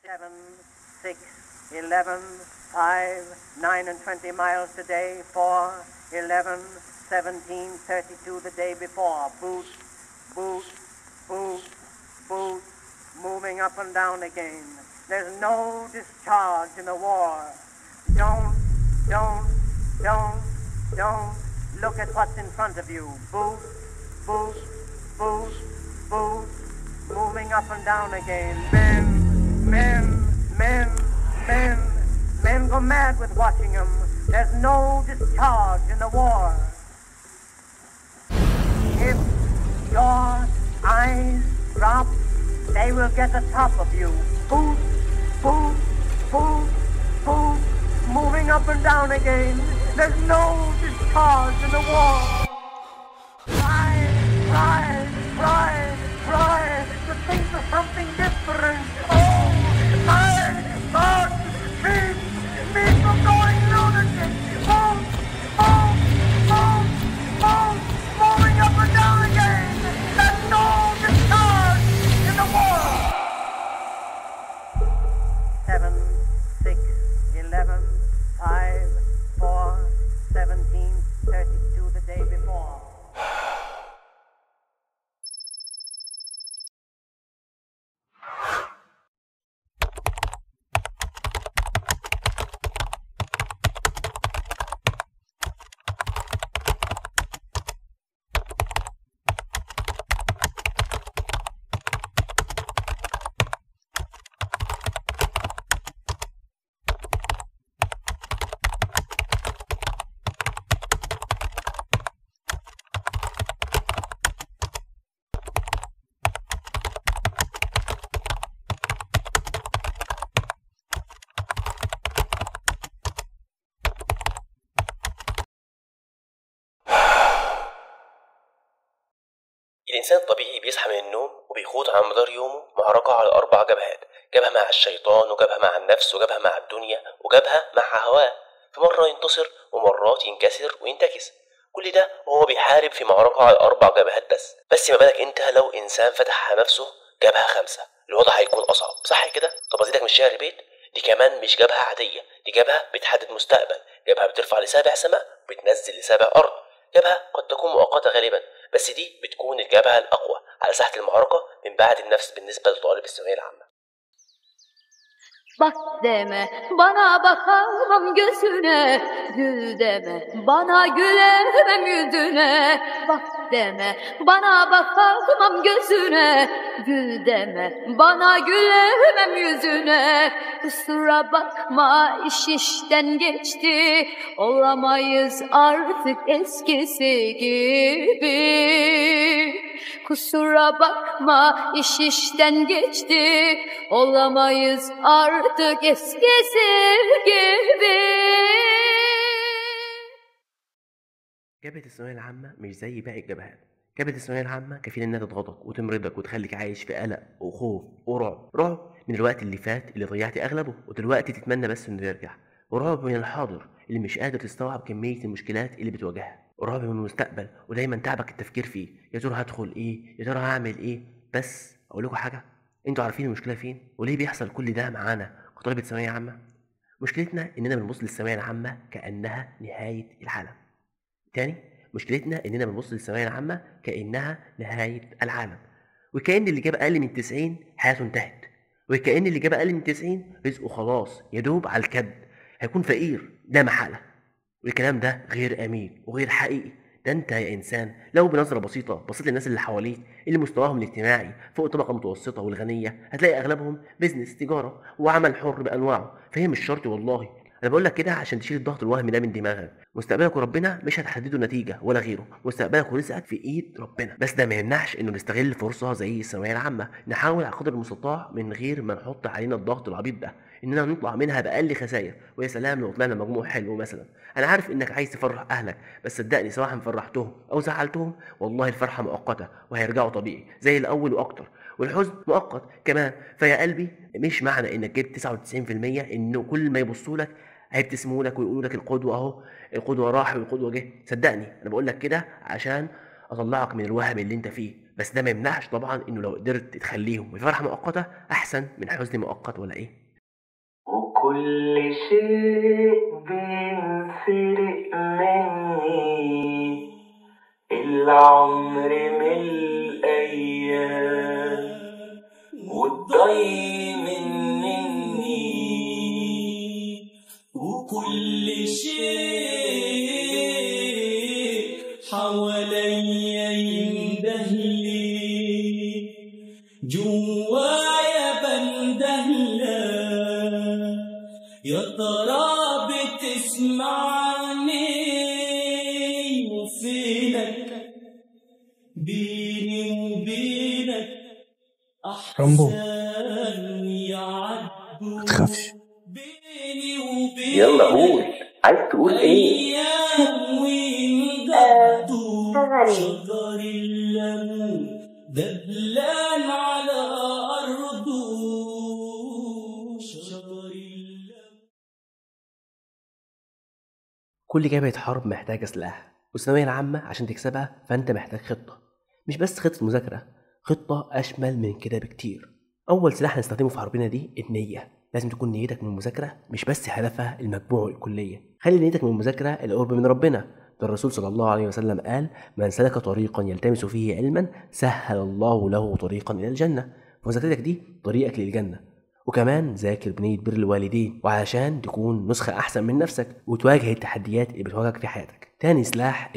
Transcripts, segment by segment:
7, 6, 11, 5, 9 and 20 miles today, 4, 11, 17, 32 the day before. Boot, boot, boot, boot, moving up and down again. There's no discharge in the war. Don't look at what's in front of you. Boot, boot, boot, boot, moving up and down again. Men go mad with watching them. There's no discharge in the war. If your eyes drop, they will get the top of you. Boot, boot, boot, boot, moving up and down again. There's no discharge in the war. Try to think of something different. Oh, my God, keep me from going lunatic. Boom, boom, boom, boom, moving up and down again. There's no discharge in the war. 7, 6, 11, 5, 4, 17, 32 the day before. الإنسان الطبيعي بيصحى من النوم وبيخوض على مدار يومه معركة على 4 جبهات، جبهة مع الشيطان وجبهة مع النفس وجبهة مع الدنيا وجبهة مع هواه، في مرة ينتصر ومرات ينكسر وينتكس، كل ده وهو بيحارب في معركة على 4 جبهات بس ما بالك انت لو إنسان فتح على نفسه جبهة 5، الوضع هيكون أصعب، صح كده؟ طب أزيدك من شعر بيت، دي كمان مش جبهة عادية، دي جبهة بتحدد مستقبل، جبهة بترفع ل7 سماء وبتنزل ل7 أرض، جبهة قد تكون مؤقتة غالبا، بس دي بتكون الجبهة الأقوى على ساحة المعركة من بعد النفس بالنسبة لطالب الثانوية العامة. Bak deme bana bakamam gözüne, gül deme bana gülemem yüzüne. Bak deme bana bakamam gözüne, gül deme bana gülemem yüzüne. Kusura bakma iş işten geçti, olamayız artık eskisi gibi. Kusura bakma iş işten geçti, olamayız artık eskisi gibi. جبهة الثانوية العامة مش زي باقي الجبهات، جبهة الثانوية العامة كفيلة انها تضغطك وتمرضك وتخليك عايش في قلق وخوف ورعب من الوقت اللي فات اللي ضيعت اغلبه ودلوقتي تتمنى بس انه يرجع، ورعب من الحاضر اللي مش قادر تستوعب كمية المشكلات اللي بتواجهها، ورعب من المستقبل ودايما تعبك التفكير فيه، يا ترى هدخل ايه، يا ترى هعمل ايه. بس اقول لكم حاجة، انتوا عارفين المشكلة فين وليه بيحصل كل ده معانا كطلبة ثانوية عامة؟ مشكلتنا اننا بنبص للثانوية العامة كأنها نهاية العالم. تاني، مشكلتنا اننا بنبص للثانويه العامه كانها نهايه العالم، وكأن اللي جاب اقل من 90 حياته انتهت، وكأن اللي جاب اقل من 90 رزقه خلاص يا دوب على الكد، هيكون فقير لا محاله. والكلام ده غير امين وغير حقيقي. ده انت يا انسان لو بنظره بسيطه بصيت للناس اللي حواليك اللي مستواهم الاجتماعي فوق الطبقه المتوسطه والغنيه، هتلاقي اغلبهم بيزنس، تجاره وعمل حر بانواعه، فهي مش شرط والله. انا بقول لك كده عشان تشيل الضغط الوهمي ده من دماغك. مستقبلك وربنا مش هتحدده نتيجه ولا غيره، مستقبلك ورزقك في ايد ربنا. بس ده ما يمنعش انه نستغل فرصه زي الثانويه العامه، نحاول على قدر المستطاع من غير ما نحط علينا الضغط العبيط ده، اننا نطلع منها باقل خسائر. ويا سلام لو طلعنا مجموع حلو مثلا. انا عارف انك عايز تفرح اهلك، بس صدقني سواء فرحتهم او زعلتهم والله الفرحه مؤقته وهيرجعوا طبيعي زي الاول واكتر، والحزن مؤقت كمان. فيا قلبي مش معنى انك جبت 99% انه كل ما يبصوا لك هيبتسموا لك ويقولوا لك القدوه اهو، القدوه راح والقدوه جه. صدقني انا بقول لك كده عشان اطلعك من الوهم اللي انت فيه. بس ده ما يمنعش طبعا انه لو قدرت تخليهم في فرحة مؤقتة احسن من حزن مؤقت، ولا ايه؟ وكل شيء بينسرق مني، العمر من الأيام والضي مني، وكل شيء حواليا يندهلي، جوايا بندهلة، يا ترى بتسمعني وفينك بيني وبينك رامبو أحزان يعدوا متخافش. بيني وبينك. يلا قول، عايز تقول ايه؟ أيام وينقضوا شجر الليمون دبلان على أرضه، شجر الليمون. كل جبهة حرب محتاجة سلاح، والثانوية العامة عشان تكسبها فأنت محتاج خطة، مش بس خطة مذاكرة، خطة أشمل من كده بكتير. أول سلاح هنستخدمه في حربنا دي النية. لازم تكون نيتك من المذاكرة مش بس هدفها المجموع والكلية، خلي نيتك من المذاكرة القرب من ربنا. ده الرسول صلى الله عليه وسلم قال: من سلك طريقا يلتمس فيه علما سهل الله له طريقا إلى الجنة. مذاكرتك دي طريقك للجنة. وكمان ذاكر بنية بر الوالدين، وعشان تكون نسخة أحسن من نفسك وتواجه التحديات اللي بتواجهك في حياتك. تاني سلاح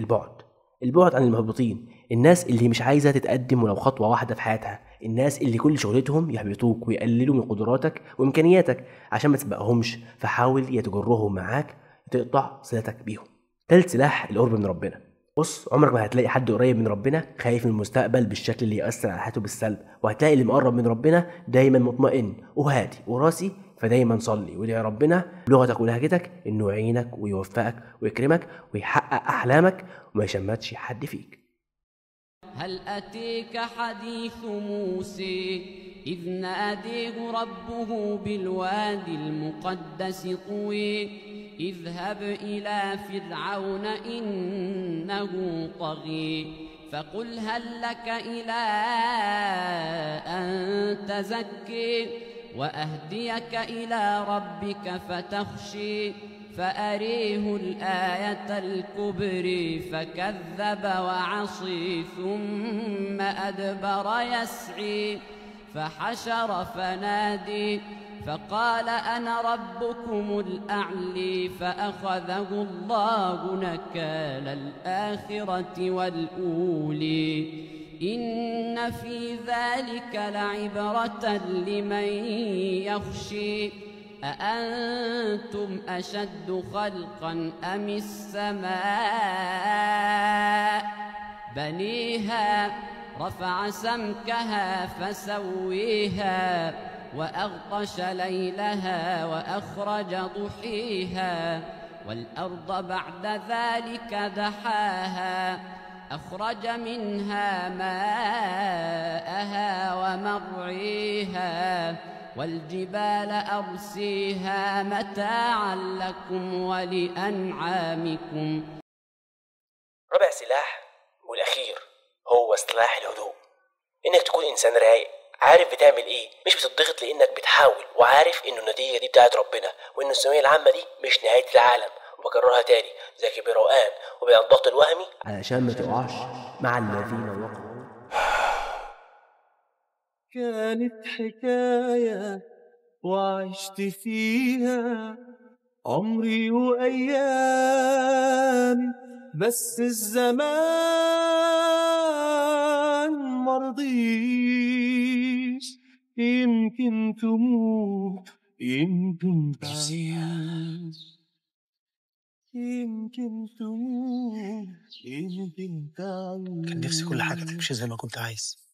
البعد عن المهبطين، الناس اللي مش عايزة تتقدم ولو خطوة واحدة في حياتها، الناس اللي كل شغلتهم يحبطوك ويقللوا من قدراتك وإمكانياتك عشان ما تسبقهمش، فحاول يتجرهم معاك تقطع صلتك بيهم. تالت سلاح القرب من ربنا. بص، عمرك ما هتلاقي حد قريب من ربنا خايف من المستقبل بالشكل اللي يأثر على حياته بالسلب، وهتلاقي اللي مقرب من ربنا دايما مطمئن وهادي وراسي. فدايما صلي وادعي ربنا بلغتك ولهجتك انه يعينك ويوفقك ويكرمك ويحقق احلامك وما يشمتش حد فيك. هل أتيك حديث موسى إذ ناديه ربه بالوادي المقدس طوى اذهب إلى فرعون إنه طغى فقل هل لك إلى أن تزكي وأهديك إلى ربك فتخشي فأريه الآية الكبرى فكذب وعصي ثم أدبر يسعي فحشر فنادي فقال أنا ربكم الأعلى فأخذه الله نكال الآخرة والأولى إن في ذلك لعبرة لمن يخشي أأنتم أشد خلقا أم السماء بنيها رفع سمكها فسويها وأغطش ليلها وأخرج ضحيها والأرض بعد ذلك دحاها أخرج منها ماءها ومرعيها والجبال أرسيها متاعا لكم ولأنعامكم. رابع سلاح والأخير هو سلاح الهدوء. إنك تكون إنسان رايق، عارف بتعمل إيه، مش بتضغط لأنك بتحاول، وعارف إنه النتيجة دي بتاعت ربنا، وإن الثانوية العامة دي مش نهاية العالم. وبكررها تاني، ذاكر بروقان وبين الضغط الوهمي علشان ما تقعش مع الذين وقعوا. كانت حكاية وعشت فيها عمري وأيامي، بس الزمان مرضيش. يمكن تموت يمكن تعيش، يمكن تموت يمكن تعيش. كان نفسي كل حاجة تمشي زي ما كنت عايز.